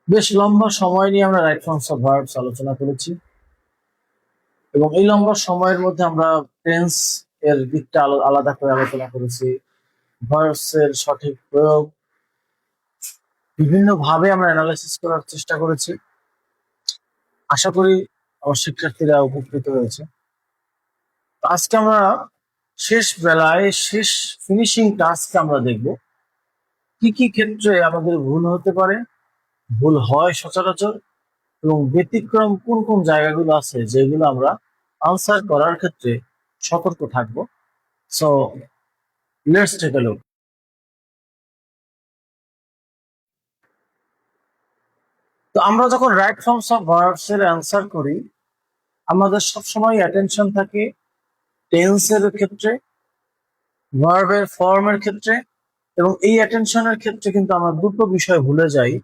বেশ লম্বা সময় নিয়ে আমরা রাইট ফর্মস অফ ভার্বস আলোচনা করেছি এবং এই লম্বা সময়ের মধ্যে আমরা টেন্স এর দিকটা আলাদা করে আলোচনা করেছি। ভার্বস এর সঠিক প্রয়োগ বিভিন্ন ভাবে আমরা অ্যানালাইসিস করার চেষ্টা করেছি। আশা করি আমার শিক্ষার্থীরা উপকৃত হয়েছে। তো আজকে আমরা শেষ বেলায় শেষ ফিনিশিং টাস্ক আমরা দেখব কি কি ক্ষেত্রে আমাদের ভুল হতে পারে, ভুল হয় সচরাচর, এবং ব্যতিক্রম কোন কোন জায়গাগুলো আছে যেগুলো আমরা আনসার করার ক্ষেত্রে সতর্ক থাকবো। So let's take a look. তো আমরা যখন রাইট ফর্মস অফ ভার্বস এর অ্যান্সার করি, আমাদের সবসময় অ্যাটেনশন থাকে টেন্সের ক্ষেত্রে, ভার্বের ফর্মের ক্ষেত্রে, এবং এই অ্যাটেনশনের ক্ষেত্রে কিন্তু আমরা দুটো বিষয় ভুলে যাই।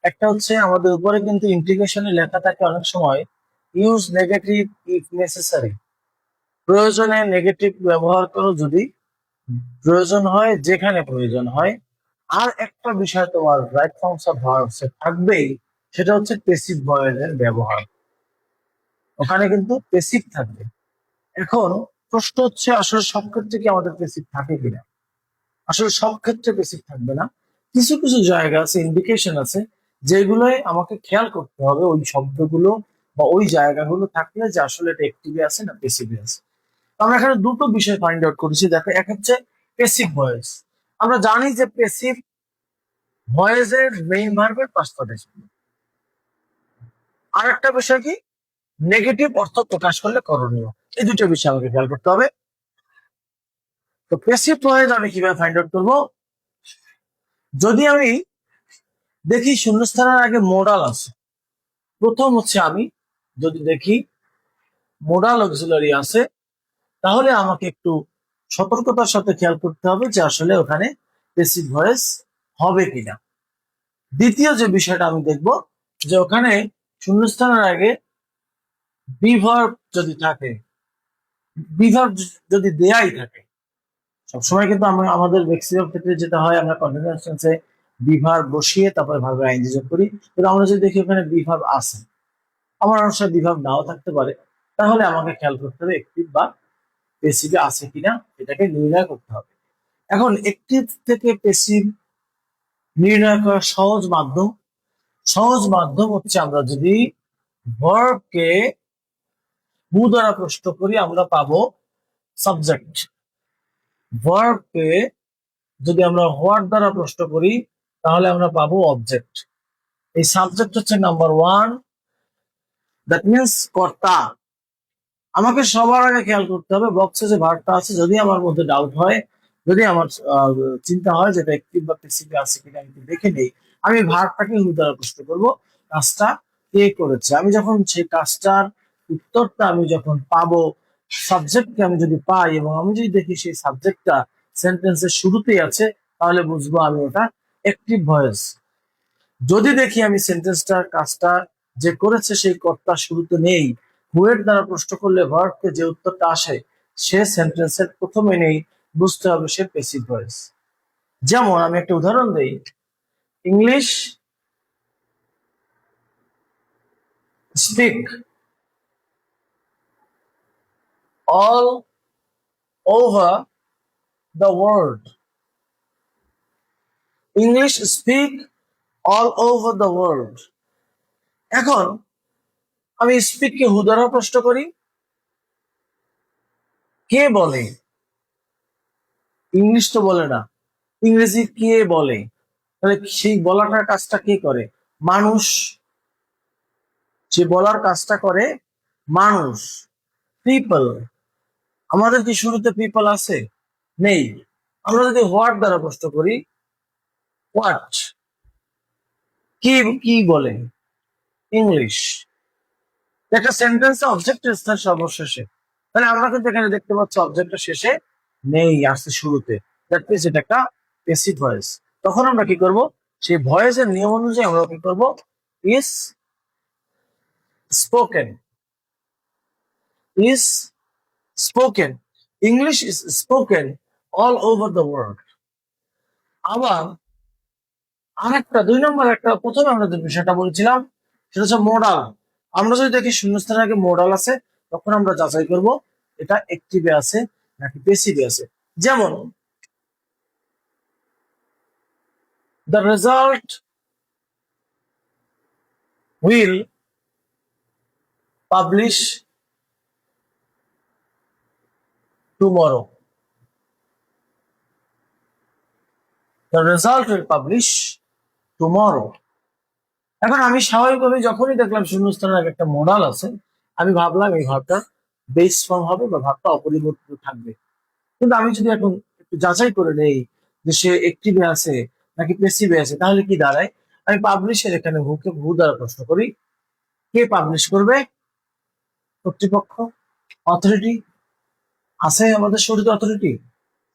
একটা হচ্ছে আমাদের উপরে কিন্তু ইন্টিগ্রেশনে লেখা থাকে অনেক সময় ইউজ নেগেটিভ ইফ নেসেসারি, প্রয়োজনে নেগেটিভ ব্যবহার করো যদি প্রয়োজন হয়, যেখানে প্রয়োজন হয়। আর একটা বিষয় তোমার রাইট ফর্মস অফ ভার্বস এ থাকবেই, সেটা হচ্ছে পেসিভ ভয়েসের ব্যবহার। ওখানে কিন্তু পেসিভ থাকবে। এখন প্রশ্ন হচ্ছে আসলে সব ক্ষেত্রে কি আমাদের পেসিভ থাকে কিনা। আসলে সব ক্ষেত্রে পেসিভ থাকবে না, কিছু কিছু জায়গা আছে, ইন্ডিকেশন আছে, যেগুলোই আমাকে খেয়াল করতে হবে ওই শব্দগুলো বা ওই জায়গাগুলো থাকলে যে আসলে এটা অ্যাক্টিভে আছে না পেসিভে আছে। তো আমরা এখানে দুটো বিষয় ফাইন্ড আউট করেছি। দেখো, এক হচ্ছে পেসিভ ভয়েস। আমরা জানি যে পেসিভ ভয়েসের মেইন ভার্বের পাস্ট পার্টিসিপল। আর একটা বিষয় কি, নেগেটিভ অর্থ প্রকাশ করলে করণীয়। এই দুটো বিষয় আমাকে খেয়াল করতে হবে। তো পেসিভ ভয়েস আমি কিভাবে ফাইন্ড আউট করবো? যদি আমি দেখি শূন্যস্থানের আগে মোডাল আছে, প্রথম হচ্ছে আমি যদি দেখি মোডাল অক্সিলারি আছে, তাহলে আমাকে একটু সতর্কতার সাথে খেয়াল করতে হবে যে আসলে ওখানে পেসিভ ভয়েস হবে কিনা। দ্বিতীয় যে বিষয়টা আমি দেখব, যে ওখানে শূন্যস্থানের আগে বিভার্ব যদি থাকে, বিভার্ব যদি দেয়াই থাকে, সবসময় কিন্তু আমরা আমাদের ম্যাক্সিমাম ক্ষেত্রে যেটা হয়, আমরা কন্টিনিউয়াস টেন্সে বিভার্ব বসিয়ে তারপরে ভার্বে আইএনজি যোগ করি। কিন্তু আমরা যদি দেখি ওখানে বিভার্ব আছে, আমার অনুসারে বিভাগ নাও থাকতে পারে, তাহলে আমাকে খেয়াল করতে হবে একটিভ বা পেসিভে আছে কিনা, এটাকে নির্ণয় করতে হবে। এখন একটিভ থেকে পেসিভ নির্ণয় করার সহজ মাধ্যম হচ্ছে আমরা যদি ভার্বকে হু দ্বারা প্রশ্ন করি, আমরা পাবো সাবজেক্ট। ভার্বকে যদি আমরা হোয়াট দ্বারা প্রশ্ন করি, তাহলে আমরা পাবো অবজেক্ট। এই সাবজেক্ট হচ্ছে নাম্বার ওয়ান, দ্যাট মিনস কর্তা। আমাকে সবার আগে খেয়াল করতে হবে বক্সে যে ভার্বটা আছে, যদি আমার মধ্যে ডাউট হয়, যদি আমার চিন্তা হয় যেটা অ্যাক্টিভ বা প্যাসিভে আছে কিনা আমি একটু দেখে নেই, আমি ভার্বটাকে হু দ্বারা প্রশ্ন করব, কাজটা কে করেছে। আমি যখন সেই কাজটার উত্তরটা আমি যখন পাবো, সাবজেক্টকে আমি যদি পাই এবং আমি যদি দেখি সেই সাবজেক্টটা সেন্টেন্সের শুরুতেই আছে, তাহলে বুঝবো আমি ওটা অ্যাক্টিভ ভয়েস। যদি দেখি আমি সেন্টেন্সটার কাজটা যে করেছে সেই কর্তা শুরুতে নেই, হুয়ের দ্বারা প্রশ্ন করলে ভার্বকে যে উত্তরটা আসে সে সেন্টেন্সের প্রথমে নেই, বুঝতে হবে সে পেসিভ ভয়েস। যেমন আমি একটা উদাহরণ দেই, English speak all over the world. English speak all over the world. এখন আমি স্পিককে হু দ্বারা প্রশ্ন করি, কে বলে? ইংলিশ তো বলে না, ইংরেজি কে বলে? তাহলে সেই বলাটার কাজটা কে করে? মানুষ। যে বলার কাজটা করে মানুষ, পিপল। আমাদের কি শুরুতে পিপল আছে? নেই। আমরা যদি হোয়াট দ্বারা প্রশ্ন করি, হোয়াট, কি কি বলে? ইংলিশ। একটা সেন্টেন্সে অবজেক্টের স্থান সর্বশেষে, তাহলে আমরা কিন্তু এখানে দেখতে পাচ্ছি অবজেক্টটা শেষে নেই, আসছে শুরুতে। দ্যাট মিনস এটা একটা প্যাসিভ ভয়েস। তখন আমরা কি করব, সেই ভয়েসের নিয়ম অনুযায়ী আমরা কি করব, is spoken, is spoken, English is spoken all over the world. আবার আর একটা 2 নম্বর একটা প্রথমে আমরা যে বিষয়টা বলেছিলাম সেটা হচ্ছে মোডাল। আমরা যদি দেখি শূন্যস্থানের আগে মোডাল আছে তখন আমরা যাচাই করব এটা অ্যাক্টিভে আছে নাকি প্যাসিভে আছে। যেমন the result will publish tomorrow. The result will publish tomorrow. এখন আমি স্বাভাবিকভাবে যখনই দেখলাম শূন্যস্থানের আগে একটা মোডাল আছে আমি ভাবলাম এই ভাবটা বেস ফর্ম হবে বা ভাবটা অপরিবর্তিত থাকবে। কিন্তু আমি যদি এখন একটু যাচাই করে নেই যে সে অ্যাক্টিভে আছে নাকি প্যাসিভে আছে তাহলে কি দাঁড়ায়? আমি পাবলিশের এখানে হু দ্বারা প্রশ্ন করি, কে পাবলিশ করবে? কর্তৃপক্ষ, অথরিটি আছে আমাদের শুরুতে অথরিটি?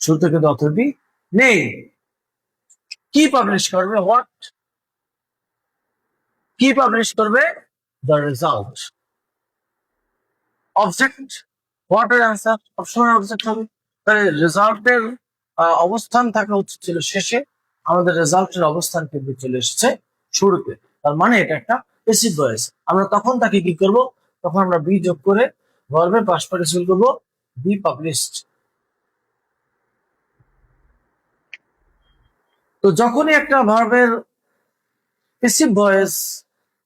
শুরুতে কিন্তু অথরিটি নেই। কি পাবলিশ করবে? হোয়াট? কি পাবলিশ করবে? The result. অবজেক্ট, হোয়াট এর অ্যান্সার সবসময় অবজেক্ট হবে। তাহলে রেজাল্টের অবস্থান থাকা উচিত ছিল শেষে, আমাদের রেজাল্টের অবস্থান কিন্তু চলে এসেছে শুরুতে। তার মানে এটা একটা প্যাসিভ ভয়েস। আমরা তখন তাকে কি করব? তখন আমরা বি যোগ করে ভার্বের পাস্ট পার্টিসিপল করব, বি পাবলিশড। তো যখনই একটা ভার্বের প্যাসিভ ভয়েস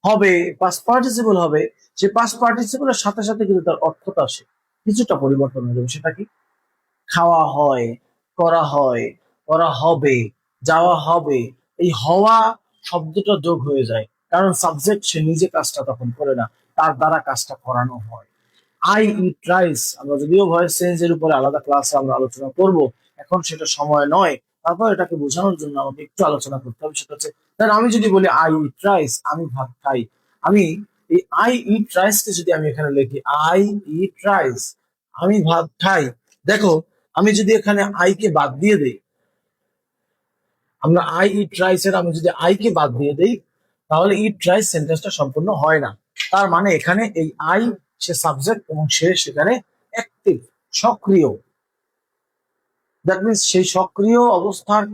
হবে, পাস্ট পার্টিসিপল হবে, সেই পাস্ট পার্টিসিপলের সাথে সাথে কিন্তু তার অর্থটা আসে কিছুটা পরিবর্তন হয়ে যাবে। সেটা কি? খাওয়া হয়, করা হয়, করা হবে, যাওয়া হবে। এই হওয়া শব্দটা যোগ হয়ে যায়, কারণ সাবজেক্ট সে নিজে কাজটা তখন করে না, তার দ্বারা কাজটা করানো হয়। আই ইট রাইস, আমরা যদিও ভয়েস চেঞ্জ এর উপরে আলাদা ক্লাসে আমরা আলোচনা করব, এখন সেটা সময় নয়। তারপর এটাকে বোঝানোর জন্য আমাকে একটু আলোচনা করতে হবে। সেটা হচ্ছে ধর আমি যদি বলি আই ইট রাইস, আমি ভাত খাই, আমি এই আই ইট রাইস কে যদি আমি এখানে লিখি আই ইট রাইস, আমি ভাত খাই। দেখো আমি যদি এখানে আই কে বাদ দিয়ে দেই, আমরা আই ইট রাইস এর আমি যদি আই কে বাদ দিয়ে দেই তাহলে ইট রাইস সেন্টেন্সটা সম্পূর্ণ হয় না। তার মানে এখানে এই আই সে সাবজেক্ট এবং সে সেখানে অ্যাক্টিভ, সক্রিয়। দ্যাট মিনস সেই সক্রিয় অবস্থার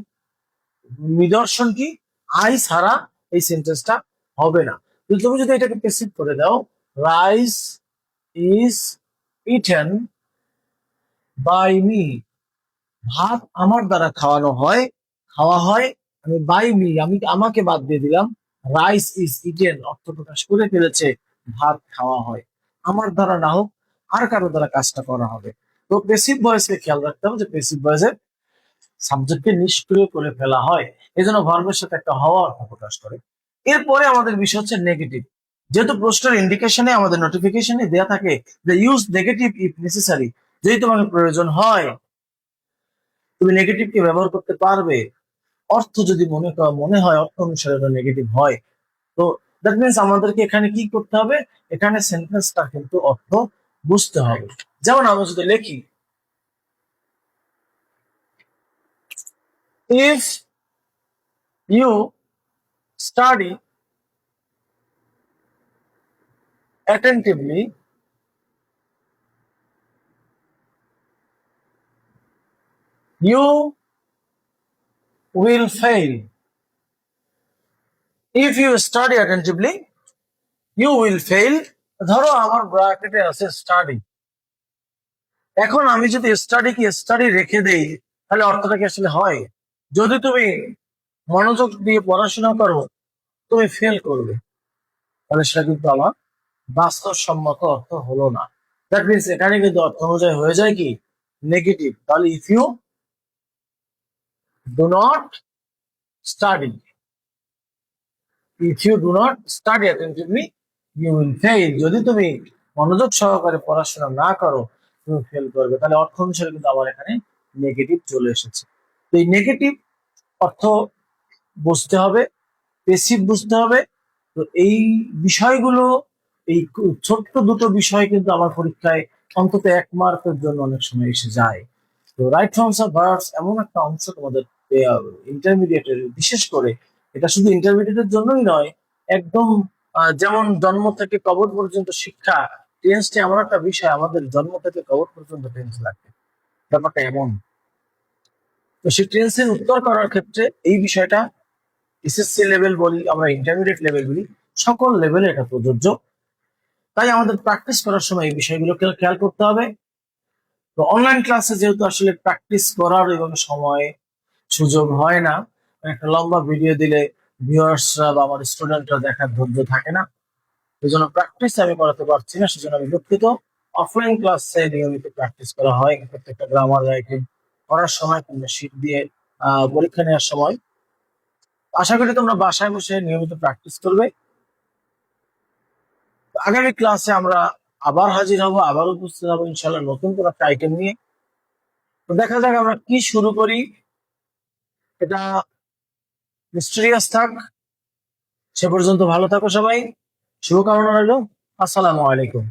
নিদর্শন কি? আই ছাড়া এই সেন্টেন্সটা হবে না। কিন্তু তুমি যদি এটাকে প্যাসিভ করে দাও, rice is eaten by me, ভাত আমার দ্বারা খাওয়ানো হয়, খাওয়া হয়, আমি বাই মি, আমি আমাকে বাদ দিয়ে দিলাম। রাইস ইজ ইটেন অর্থ প্রকাশ করে ফেলেছে ভাত খাওয়া হয়, আমার দ্বারা না হোক আর কারো দ্বারা কাজটা করা হবে। তো পেসিভ ভয়েসকে খেয়াল রাখতে হবে যে পেসিভ ভয়েসে সাবজেক্টকে নিষ্ক্রিয় করে ফেলা হয়, এই জন্য ভার্বের সাথে একটা হওয়া অর্থ প্রকাশ করে। এরপরে আমাদের বিষয় হচ্ছে নেগেটিভ। যেহেতু প্রশ্নের ইন্ডিকেশনে আমাদের নোটিফিকেশনে দেয়া থাকে যে ইউজ নেগেটিভ ইফ নেসেসারি, যদি তোমাকে প্রয়োজন হয় তুমি নেগেটিভকে ব্যবহার করতে পারবে, অর্থ যদি মনে হয় অর্থ অনুসারে নেগেটিভ হয়। তো দ্যাট মিনস আমাদেরকে এখানে কি করতে হবে? এখানে সেন্টেন্সটা কিন্তু অর্থ বুঝতে হবে। যেমন আমরা যদি লিখি if you study attentively you will fail. If you study attentively you will fail. ধরো আমার ব্র্যাকেটে আছে স্টাডি, এখন আমি যদি স্টাডি কি স্টাডি রেখে দেই তাহলে অর্থটা কি আসলে হয়? যদি তুমি মনোযোগ দিয়ে পড়াশোনা করো তুমি ফেল করবে, তাহলে সেটা কিন্তু আমার বাস্তবসম্মত অর্থ হলো না। দ্যাট মিনস এখানে কিন্তু অর্থ অনুযায়ী হয়ে যায় কি? নেগেটিভ। তাহলে if you do not study, if you do not study attentively you will fail, যদি তুমি মনোযোগ সহকারে পড়াশোনা না করো তুমি ফেল করবে। তাহলে অর্থ অনুসারে কিন্তু আবার এখানে নেগেটিভ চলে এসেছে। তো এই নেগেটিভ অর্থ বুঝতে হবে, পেসিভ বুঝতে হবে। তো এই বিষয়গুলো, এই ছোট্ট দুটো বিষয় কিন্তু আমার পরীক্ষায় অন্তত 1 মার্কের জন্য অনেক সময় এসে যায়। তো রাইট ফর্মস অফ ভার্বস এমন একটা অংশ তোমাদের ইন্টারমিডিয়েটের, বিশেষ করে এটা শুধু ইন্টারমিডিয়েটের জন্যই নয়, একদম যেমন জন্ম থেকে কবর পর্যন্ত শিক্ষা, টেন্সটা এমন একটা বিষয়, আমাদের জন্ম থেকে কবর পর্যন্ত টেন্স লাগবে, ব্যাপারটা এমন। তো সেই টেন্সের উত্তর করার ক্ষেত্রে এই বিষয়টা এসএসসি লেভেল বলি, আমরা ইন্টারমিডিয়েট লেভেল বলি, সকল লেভেলে এটা প্রযোজ্য। তাই আমাদের প্র্যাকটিস করার সময় এই বিষয়গুলোকে খেয়াল করতে হবে। তো অনলাইন ক্লাসে যেহেতু আসলে প্র্যাকটিস করার এভাবে সময় সুযোগ হয় না, একটা লম্বা ভিডিও দিলে ভিউয়ার্সরা বা আমার স্টুডেন্টরা দেখার ধৈর্য থাকে না, এই জন্য প্র্যাকটিস আমি করাতে পারছি না, সেজন্য আমি দুঃখিত। অফলাইন ক্লাসে নিয়মিত প্র্যাকটিস করা হয় প্রত্যেকটা গ্রামার রাইটিং করার সময় কিংবা শীট দিয়ে পরীক্ষা নেওয়ার সময়। আশা করি তোমরা বাসায় বসে নিয়মিত প্র্যাকটিস করবে। আগামী ক্লাসে আমরা আবার হাজির হব, আবার উপস্থিত হবো ইনশাল্লাহ নতুন কোনো একটা আইটেম নিয়ে। তো দেখা যাক আমরা কি শুরু করি, এটা মিস্টেরিয়াস থাক। সে পর্যন্ত ভালো থাকো সবাই, শুভকামনা রইল। আসসালামু আলাইকুম।